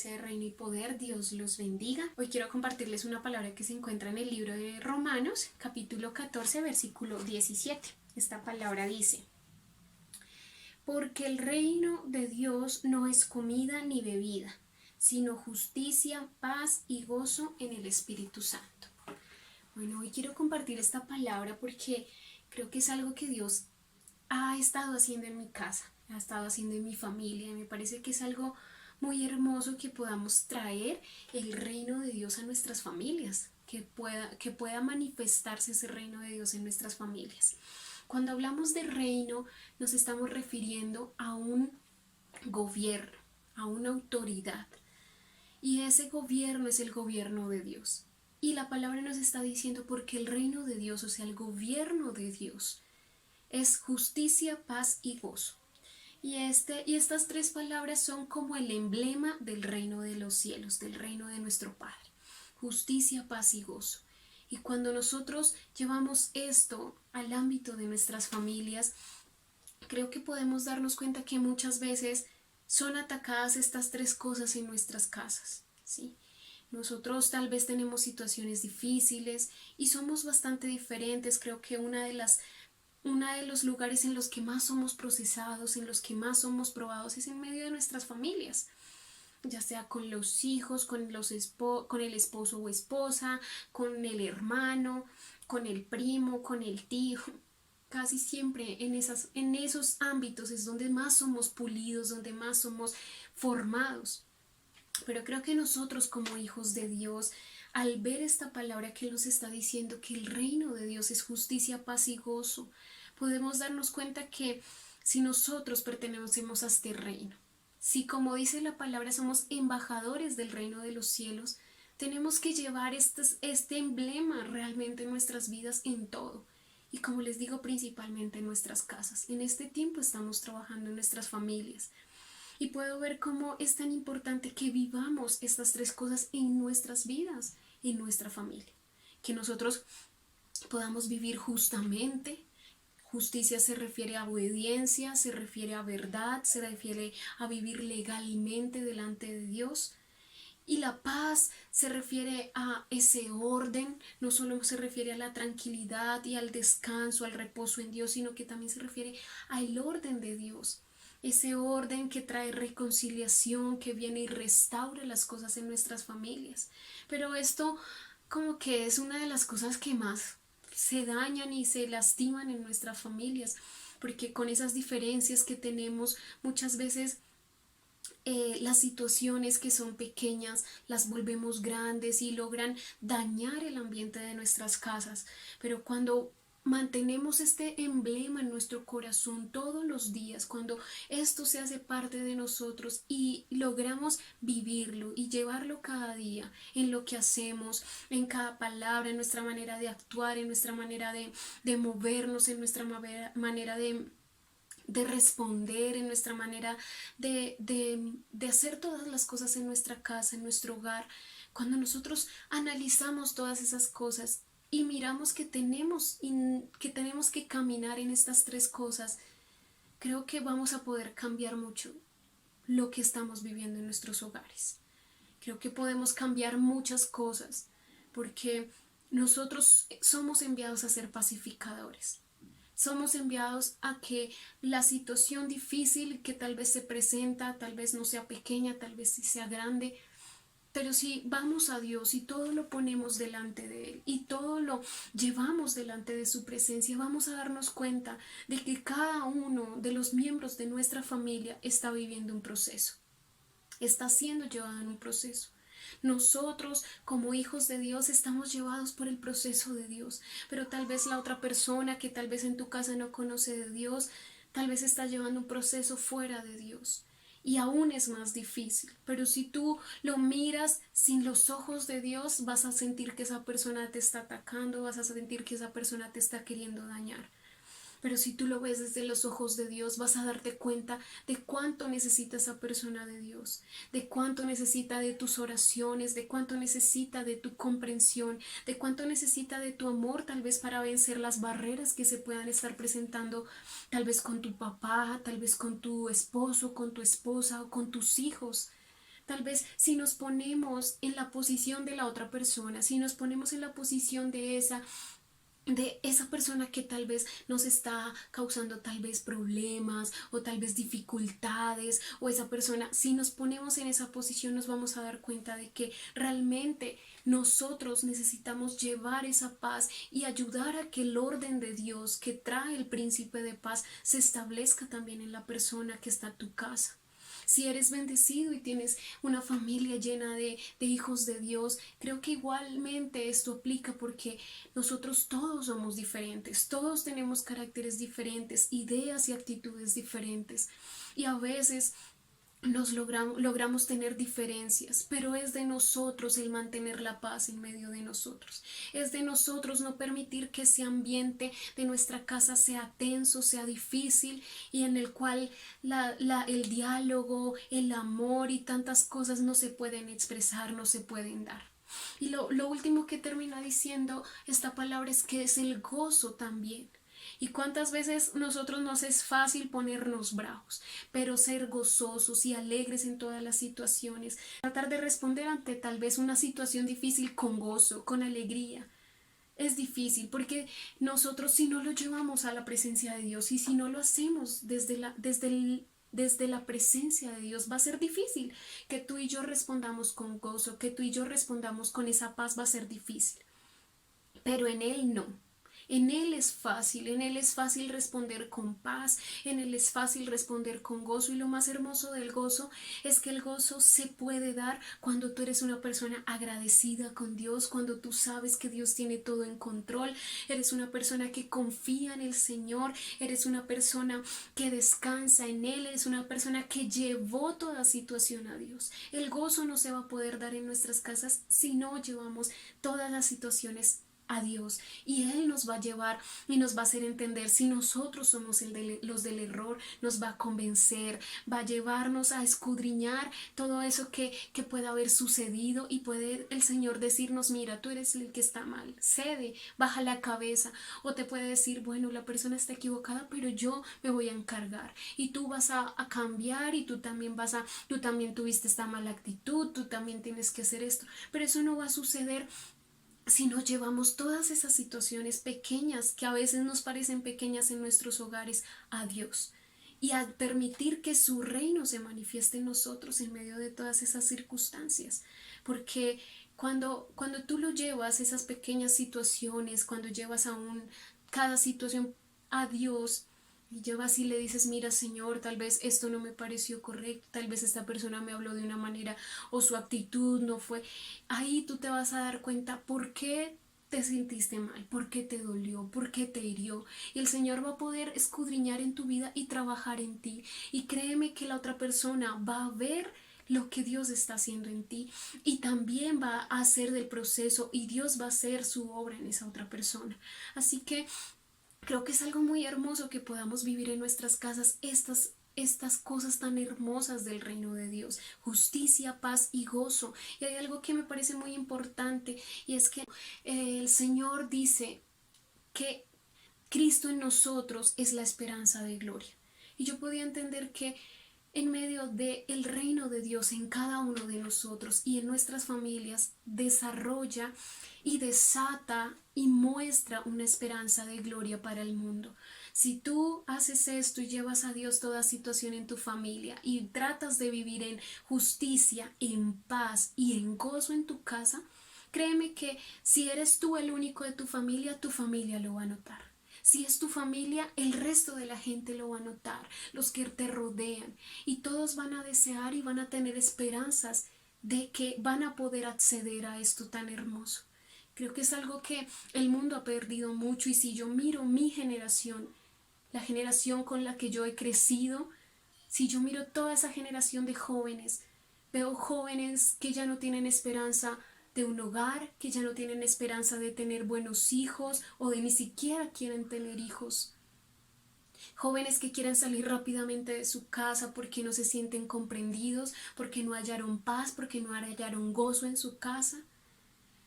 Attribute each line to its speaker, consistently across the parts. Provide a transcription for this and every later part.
Speaker 1: iglesia de Reino y Poder, Dios los bendiga. Hoy quiero compartirles una palabra que se encuentra en el libro de Romanos, capítulo 14, versículo 17. Esta palabra dice: porque el reino de Dios no es comida ni bebida, sino justicia, paz y gozo en el Espíritu Santo. Bueno, hoy quiero compartir esta palabra porque creo que es algo que Dios ha estado haciendo en mi casa, ha estado haciendo en mi familia, y me parece que es algo muy hermoso que podamos traer el reino de Dios a nuestras familias, que pueda manifestarse ese reino de Dios en nuestras familias. Cuando hablamos de reino, nos estamos refiriendo a un gobierno, a una autoridad, y ese gobierno es el gobierno de Dios. Y la palabra nos está diciendo porque el reino de Dios, o sea, el gobierno de Dios, es justicia, paz y gozo. Y estas tres palabras son como el emblema del reino de los cielos, del reino de nuestro Padre. Justicia, paz y gozo. Y cuando nosotros llevamos esto al ámbito de nuestras familias, creo que podemos darnos cuenta que muchas veces son atacadas estas tres cosas en nuestras casas, ¿sí? Nosotros tal vez tenemos situaciones difíciles y somos bastante diferentes. Creo que uno de los lugares en los que más somos procesados, en los que más somos probados, es en medio de nuestras familias, ya sea con los hijos, con el esposo o esposa, con el hermano, con el primo, con el tío. Casi siempre en esos ámbitos es donde más somos pulidos, donde más somos formados. Pero creo que nosotros como hijos de Dios, al ver esta palabra que nos está diciendo que el reino de Dios es justicia, paz y gozo, podemos darnos cuenta que si nosotros pertenecemos a este reino, si como dice la palabra somos embajadores del reino de los cielos, tenemos que llevar este emblema realmente en nuestras vidas, en todo. Y como les digo, principalmente en nuestras casas. En este tiempo estamos trabajando en nuestras familias. Y puedo ver cómo es tan importante que vivamos estas tres cosas en nuestras vidas, en nuestra familia. Que nosotros podamos vivir justamente. Justicia se refiere a obediencia, se refiere a verdad, se refiere a vivir legalmente delante de Dios. Y la paz se refiere a ese orden, no solo se refiere a la tranquilidad y al descanso, al reposo en Dios, sino que también se refiere al orden de Dios. Ese orden que trae reconciliación, que viene y restaura las cosas en nuestras familias. Pero esto como que es una de las cosas que más se dañan y se lastiman en nuestras familias, porque con esas diferencias que tenemos muchas veces las situaciones que son pequeñas las volvemos grandes y logran dañar el ambiente de nuestras casas. Pero cuando mantenemos este emblema en nuestro corazón todos los días, cuando esto se hace parte de nosotros y logramos vivirlo y llevarlo cada día en lo que hacemos, en cada palabra, en nuestra manera de actuar, en nuestra manera de movernos, en nuestra manera de responder, en nuestra manera de hacer todas las cosas en nuestra casa, en nuestro hogar. Cuando nosotros analizamos todas esas cosas y miramos que tenemos que caminar en estas tres cosas, creo que vamos a poder cambiar mucho lo que estamos viviendo en nuestros hogares. Creo que podemos cambiar muchas cosas porque nosotros somos enviados a ser pacificadores. Somos enviados a que la situación difícil que tal vez se presenta, tal vez no sea pequeña, tal vez sí sea grande, pero si vamos a Dios y todo lo ponemos delante de Él y todo lo llevamos delante de su presencia, vamos a darnos cuenta de que cada uno de los miembros de nuestra familia está viviendo un proceso, está siendo llevado en un proceso. Nosotros como hijos de Dios estamos llevados por el proceso de Dios, pero tal vez la otra persona que tal vez en tu casa no conoce de Dios, tal vez está llevando un proceso fuera de Dios. Y aún es más difícil, pero si tú lo miras sin los ojos de Dios, vas a sentir que esa persona te está atacando, vas a sentir que esa persona te está queriendo dañar. Pero si tú lo ves desde los ojos de Dios, vas a darte cuenta de cuánto necesita esa persona de Dios, de cuánto necesita de tus oraciones, de cuánto necesita de tu comprensión, de cuánto necesita de tu amor, tal vez para vencer las barreras que se puedan estar presentando, tal vez con tu papá, tal vez con tu esposo, con tu esposa o con tus hijos. Tal vez si nos ponemos en la posición de la otra persona, si nos ponemos en la posición de esa persona que tal vez nos está causando tal vez problemas o tal vez dificultades, o esa persona, si nos ponemos en esa posición, nos vamos a dar cuenta de que realmente nosotros necesitamos llevar esa paz y ayudar a que el orden de Dios que trae el príncipe de paz se establezca también en la persona que está en tu casa. Si eres bendecido y tienes una familia llena de hijos de Dios, creo que igualmente esto aplica, porque nosotros todos somos diferentes, todos tenemos caracteres diferentes, ideas y actitudes diferentes. Y a veces logramos tener diferencias, pero es de nosotros el mantener la paz en medio de nosotros. Es de nosotros no permitir que ese ambiente de nuestra casa sea tenso, sea difícil, y en el cual el diálogo, el amor y tantas cosas no se pueden expresar, no se pueden dar. Y lo último que termina diciendo esta palabra es que es el gozo también. Y cuántas veces nosotros nos es fácil ponernos bravos, pero ser gozosos y alegres en todas las situaciones. Tratar de responder ante tal vez una situación difícil con gozo, con alegría. Es difícil porque nosotros, si no lo llevamos a la presencia de Dios y si no lo hacemos desde la presencia de Dios, va a ser difícil que tú y yo respondamos con gozo, que tú y yo respondamos con esa paz. Va a ser difícil, pero en Él no. En Él es fácil responder con paz, en Él es fácil responder con gozo. Y lo más hermoso del gozo es que el gozo se puede dar cuando tú eres una persona agradecida con Dios, cuando tú sabes que Dios tiene todo en control, eres una persona que confía en el Señor, eres una persona que descansa en Él, eres una persona que llevó toda situación a Dios. El gozo no se va a poder dar en nuestras casas si no llevamos todas las situaciones a Dios, y Él nos va a llevar y nos va a hacer entender. Si nosotros somos los del error, nos va a convencer, va a llevarnos a escudriñar todo eso que pueda haber sucedido, y puede el Señor decirnos: mira, tú eres el que está mal, cede, baja la cabeza. O te puede decir: bueno, la persona está equivocada, pero yo me voy a encargar, y tú vas a cambiar, y tú también tuviste esta mala actitud, tú también tienes que hacer esto. Pero eso no va a suceder si no llevamos todas esas situaciones pequeñas, que a veces nos parecen pequeñas en nuestros hogares, a Dios, y a permitir que su reino se manifieste en nosotros en medio de todas esas circunstancias. Porque cuando tú lo llevas, esas pequeñas situaciones, cuando llevas cada situación a Dios, y llevas y le dices: mira, Señor, tal vez esto no me pareció correcto, tal vez esta persona me habló de una manera o su actitud no fue. Ahí tú te vas a dar cuenta por qué te sentiste mal, por qué te dolió, por qué te hirió. Y el Señor va a poder escudriñar en tu vida y trabajar en ti. Y créeme que la otra persona va a ver lo que Dios está haciendo en ti, y también va a hacer del proceso, y Dios va a hacer su obra en esa otra persona. Así que creo que es algo muy hermoso que podamos vivir en nuestras casas estas cosas tan hermosas del reino de Dios: justicia, paz y gozo. Y hay algo que me parece muy importante, y es que el Señor dice que Cristo en nosotros es la esperanza de gloria. Y yo podía entender que en medio del reino de Dios en cada uno de nosotros y en nuestras familias, desarrolla y desata y muestra una esperanza de gloria para el mundo. Si tú haces esto y llevas a Dios toda situación en tu familia y tratas de vivir en justicia, en paz y en gozo en tu casa, créeme que si eres tú el único de tu familia lo va a notar. Si es tu familia, el resto de la gente lo va a notar, los que te rodean, y todos van a desear y van a tener esperanzas de que van a poder acceder a esto tan hermoso. Creo que es algo que el mundo ha perdido mucho, y si yo miro mi generación, la generación con la que yo he crecido, si yo miro toda esa generación de jóvenes, veo jóvenes que ya no tienen esperanza de un hogar, que ya no tienen esperanza de tener buenos hijos, o de ni siquiera quieren tener hijos. Jóvenes que quieren salir rápidamente de su casa porque no se sienten comprendidos, porque no hallaron paz, porque no hallaron gozo en su casa.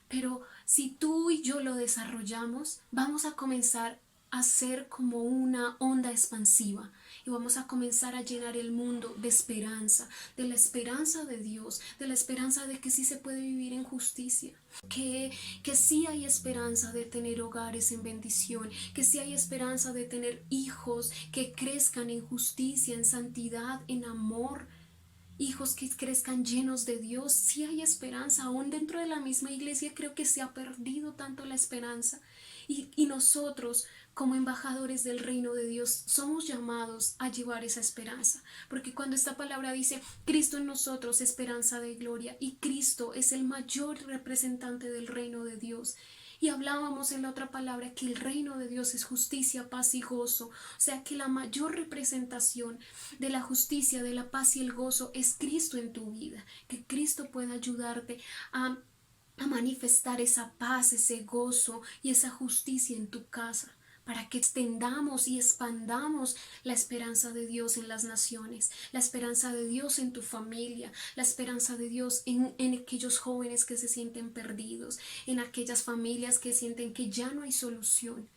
Speaker 1: Pero si tú y yo lo desarrollamos, vamos a comenzar a ser como una onda expansiva y vamos a comenzar a llenar el mundo de esperanza, de la esperanza de Dios, de la esperanza de que sí se puede vivir en justicia, que sí hay esperanza de tener hogares en bendición, que sí hay esperanza de tener hijos que crezcan en justicia, en santidad, en amor. Hijos que crezcan llenos de Dios, sí hay esperanza. Aún dentro de la misma iglesia creo que se ha perdido tanto la esperanza. Y nosotros, como embajadores del reino de Dios, somos llamados a llevar esa esperanza. Porque cuando esta palabra dice, Cristo en nosotros, esperanza de gloria, y Cristo es el mayor representante del reino de Dios. Y hablábamos en la otra palabra que el reino de Dios es justicia, paz y gozo. O sea que la mayor representación de la justicia, de la paz y el gozo es Cristo en tu vida. Que Cristo pueda ayudarte a manifestar esa paz, ese gozo y esa justicia en tu casa, para que extendamos y expandamos la esperanza de Dios en las naciones, la esperanza de Dios en tu familia, la esperanza de Dios en aquellos jóvenes que se sienten perdidos, en aquellas familias que sienten que ya no hay solución.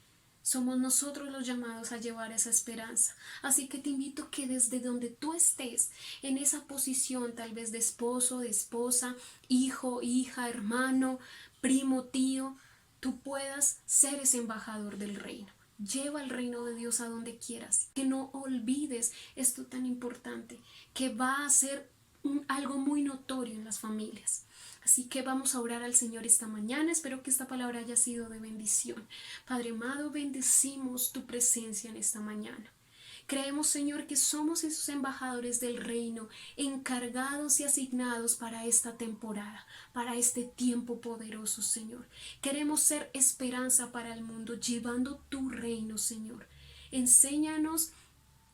Speaker 1: Somos nosotros los llamados a llevar esa esperanza. Así que te invito que desde donde tú estés, en esa posición tal vez de esposo, de esposa, hijo, hija, hermano, primo, tío, tú puedas ser ese embajador del reino. Lleva el reino de Dios a donde quieras. Que no olvides esto tan importante, que va a ser algo muy notorio en las familias. Así que vamos a orar al Señor esta mañana. Espero que esta palabra haya sido de bendición. Padre amado, bendecimos tu presencia en esta mañana. Creemos, Señor, que somos esos embajadores del reino, encargados y asignados para esta temporada, para este tiempo poderoso, Señor. Queremos ser esperanza para el mundo, llevando tu reino, Señor. Enséñanos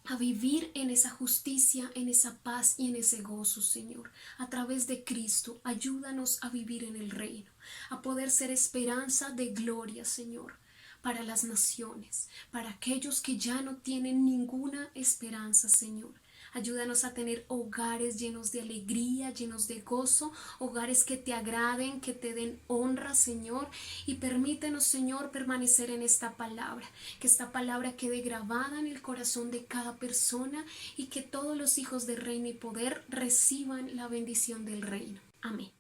Speaker 1: a vivir en esa justicia, en esa paz y en ese gozo, Señor. A través de Cristo, ayúdanos a vivir en el reino, a poder ser esperanza de gloria, Señor, para las naciones, para aquellos que ya no tienen ninguna esperanza, Señor. Ayúdanos a tener hogares llenos de alegría, llenos de gozo, hogares que te agraden, que te den honra, Señor. Y permítenos, Señor, permanecer en esta palabra, que esta palabra quede grabada en el corazón de cada persona y que todos los hijos de reino y poder reciban la bendición del reino. Amén.